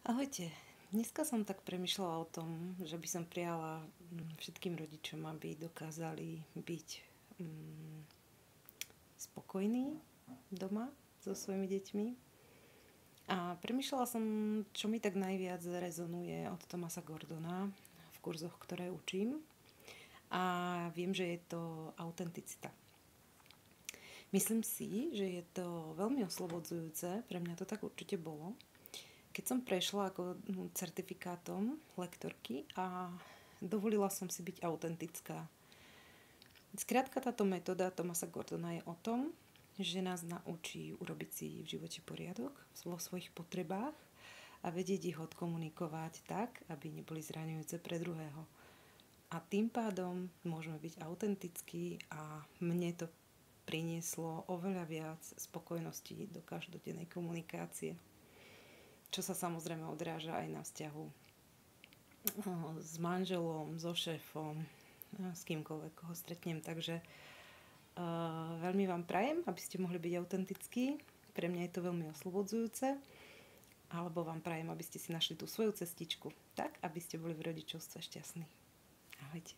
Ahojte. Dneska som tak premyšľala o tom, že by som prijala všetkým rodičom, aby dokázali byť spokojní doma so svojimi deťmi. A premyšľala som, čo mi tak najviac rezonuje od Thomasa Gordona v kurzoch, ktoré učím. A viem, že je to autenticita. Myslím si, že je to veľmi oslobodzujúce, pre mňa to tak určite bolo, keď som prešla ako certifikátom lektorky a dovolila som si byť autentická. Skrátka táto metóda Thomasa Gordona je o tom, že nás naučí urobiť si v živote poriadok vo svojich potrebách a vedieť ich odkomunikovať tak, aby neboli zraňujúce pre druhého. A tým pádom môžeme byť autentickí a mne to prinieslo oveľa viac spokojnosti do každodennej komunikácie. Čo sa samozrejme odráža aj na vzťahu s manželom, so šéfom, s kýmkoľvek, koho stretnem. Takže veľmi vám prajem, aby ste mohli byť autentickí. Pre mňa je to veľmi oslobodzujúce. Alebo vám prajem, aby ste si našli tú svoju cestičku tak, aby ste boli v rodičovstve šťastní. Ahojte.